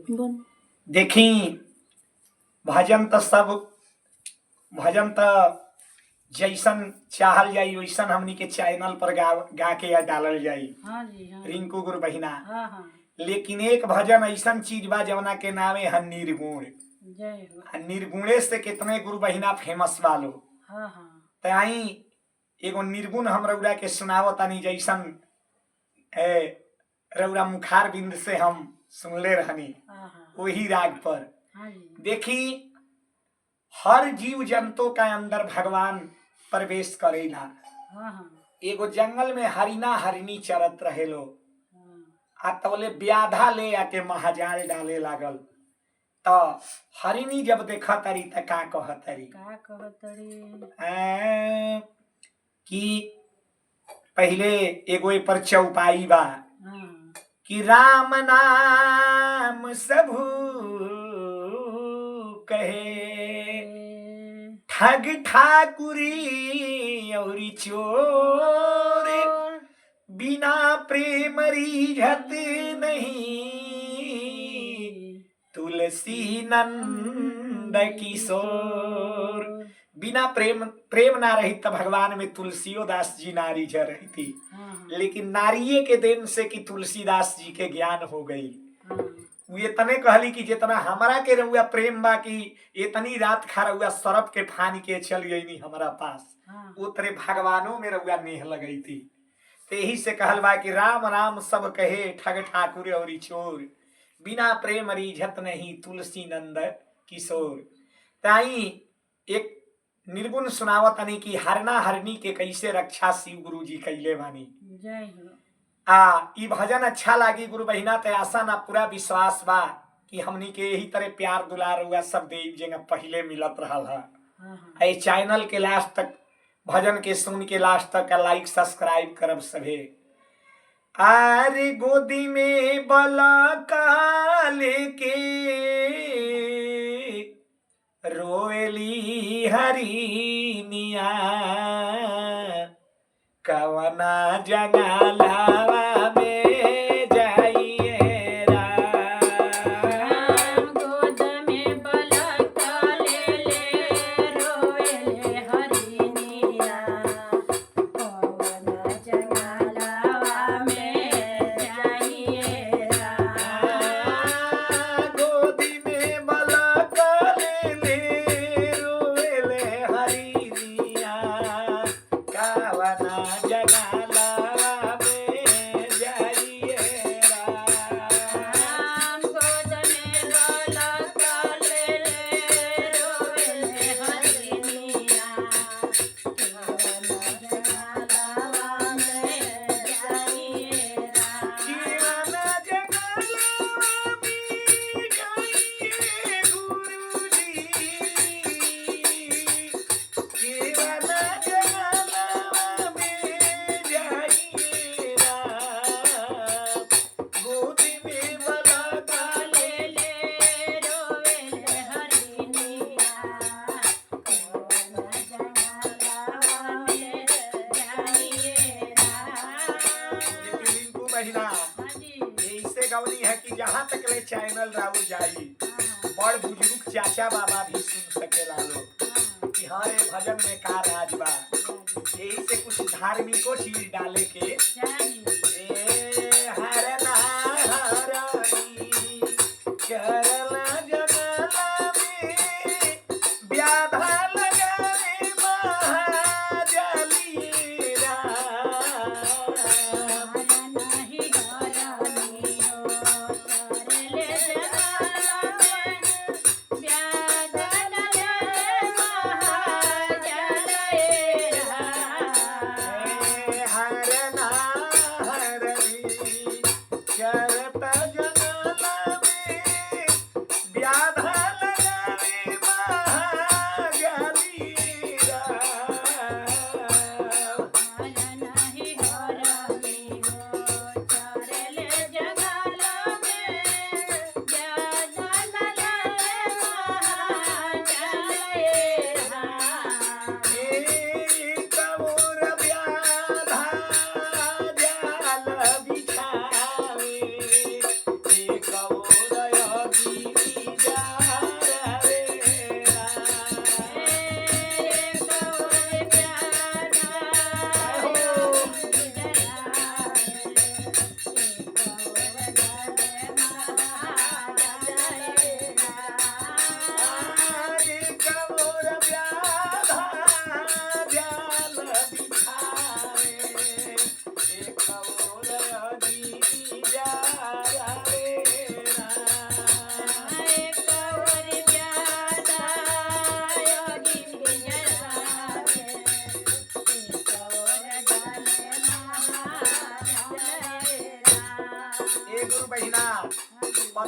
देखी भजन तो सब भजन तो जैसन चाहल जाई वैसन हमनी के चैनल पर गा के या डालल जाई। हाँ जी, हाँ। रिंकू गुरु बहिना। हाँ हाँ। लेकिन एक भजन ऐसन चीज बा जवना के नामे है निर्गुण। जय हो। निर्गुणे से कितने गुरु बहिना फेमस वालो। हाँ हाँ। तई एगो निर्गुण हम रउरा के सुनावतानी जैसन रउरा मुखार बिंद से हम सुनले रहनी वही राग पर। हाँ जी। देखी हर जीव जंतु का अंदर भगवान प्रवेश करेला। हाँ हाँ। एगो जंगल में हरिना हरिनी चरत रहे लो। आ तवले ब्याधा ले आके महाजाल डाले लागल। तो हरिनी जब देखा तरी त का कहतरी कि पहले एगो ए पर चौपाई बा कि राम नाम सबू कहे ठग ठाकुरी और चोर बिना प्रेम रीझत नहीं तुलसी नंद किशोर। बिना प्रेम ना रही तो भगवान में तुलसियो दास जी नारी ज रही थी। लेकिन नारिये के देन से कि तुलसीदास जी के ज्ञान हो गई। ये तने कहली कि जितना हमरा के रहुआ प्रेम बा कि इतनी रात खा रहुआ सरप के फान के चल गई हमारा पास। उतरे भगवानों में रहुआ नेह लगई थी। ते ही से कहल बा कि राम राम सब कहे ठग ठाकुर और चोर बिना प्रेम रीझत नहीं तुलसी नंद किशोर। ताई एक निर्गुण सुनावत नहीं कि हरना हरनी के कैसे रक्षा शिव गुरु जी कैले बानी। जय हो। ई भजन अच्छा लागी गुरु बहिना। ते आशा ना पूरा विश्वास बा कि हमनी के यही तरह प्यार दुलार हुआ सब देव जगह पहले मिलत रहल है। चैनल के लास्ट तक भजन के सुन के लास्ट तक लाइक सब्सक्राइब करब सभे। आरे गोदी में बला का लेके रोएली हरिनिया कवना जंगलावा में जाइए राम गोद में बलका ले ले रोएले हरिनिया कवना जंगलावा में जाइए गोदी में बलका ले ले रोएले हरिनिया कवना जंगलावा में जाइए राम गोद में बलका ले ले रोएले हरिनिया कवना जंगलावा में जाइए जीवन जंगलावा में जाइए गुरुजी जीवन जंगलावा में जाइए गोदी में बलका ले ले रोएले हरिनिया कवना जंगलावा में जाइए रिंकू बहिना हाँ जी। ऐसे गवनी है कि जहाँ तक ले चैनल राउर जाई बड़ बुजुर्ग चाचा बाबा भी सुन सकेला लोग कि हाँ ये भजन में का राज बा। यही से कुछ धार्मिको चीज डाले के हरना हरानी करला जंगला में ब्याधा लगावे महाजली नहीं हरानी हो करले जंगला में ब्याधा लगे महाजल हरना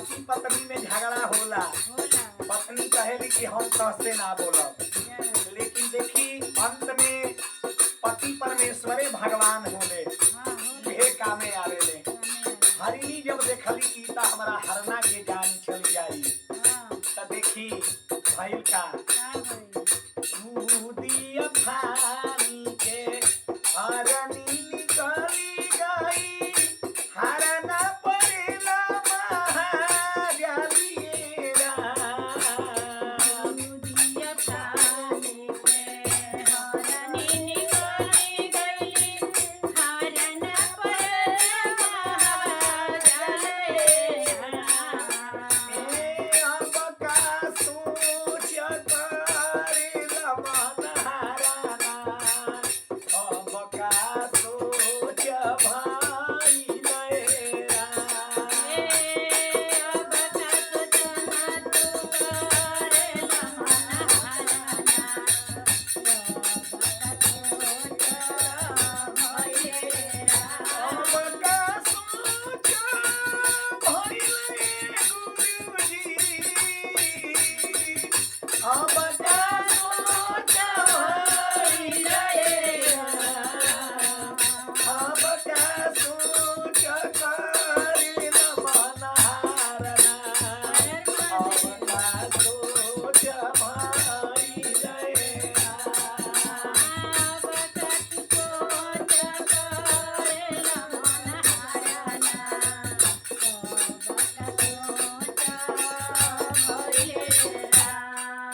पति पत्नी में झगड़ा होला, पत्नी कहेली कि हम कहसे ना बोलब, लेकिन देखी अंत में पति परमेश्वरे भगवान होले, ये कामे आवेले। हरिणी जब देखली कि ता हमारा हरना के जान चल जाई, त देखी भइल का दूधिया फानी के हरणी निकली गई, हरना पड़ेला महाजलिएरा।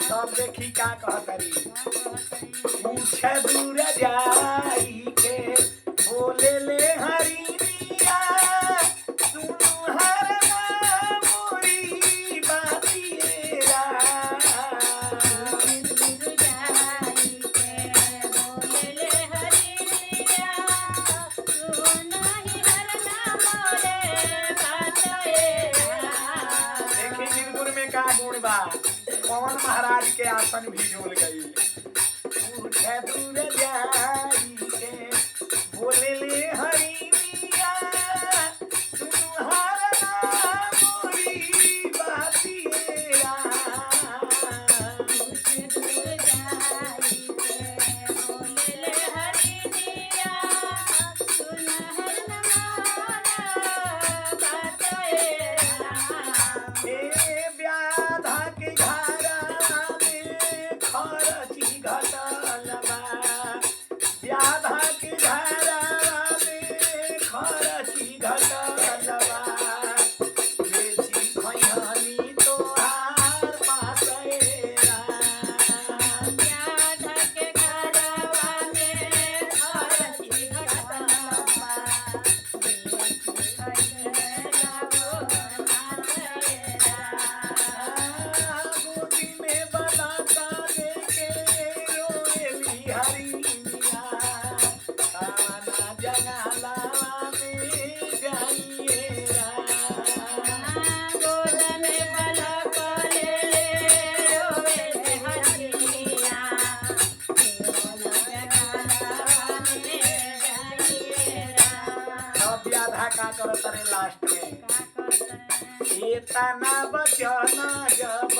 तब देखी का कहतरी, पूछे दूर जाई के बोले ले हरिया, सुनु हरना मोरी बातिएरा। देखी निर्गुण में का गुण बा, पवन महाराज के आसन भी डोल गई। पूछे दूर जाई के बोले ले हरिया, सुनु हरना मोरी बातिएरा। ए व्याधा के घरा में खरची घटल बा, व्याधा के घरा में खरची घटल बा, बेची खैहनी तोहार पासेरा। गोदी में बताता देके रोएली हरिनिया, ताना जंगला में जाइएरा। अब व्याधा का करत रे लास्ट में, एतना वचन जब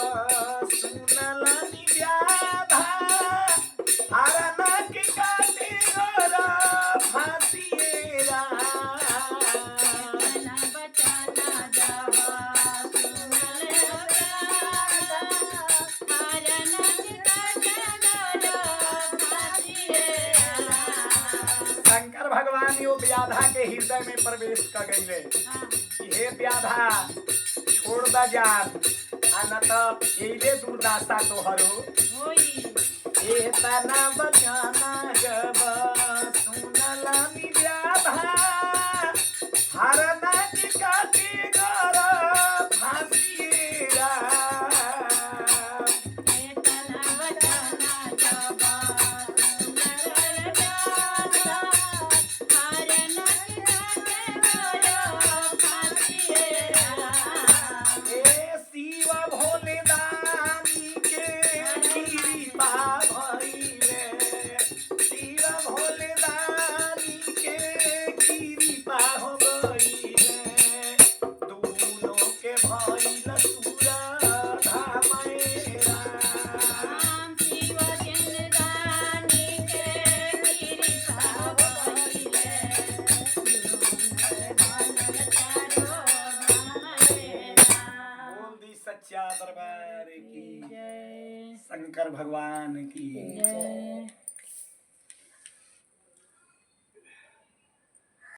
सुनलनि व्याधा, हरना के काटे गोरा फांसिएरा। शंकर भगवान यो व्याधा के हृदय में प्रवेश कर गईले, हे व्याधा छोड़ द जान, आ न त एले दुर्दासा तोहरो। एतना वचन जब सुनलनि व्याधा, हरना के काटे गोरा फांसिएरा। ए शिव भोले दानी के कृपा भइले, शिव भोले दानी के कृपा हो गई। गइल सूरा धामेरा राम शिव जिंदगानी के गिरसा भइले बनल चारो धामेरा बोल दी सच्चा दरबार की जय शंकर भगवान की जय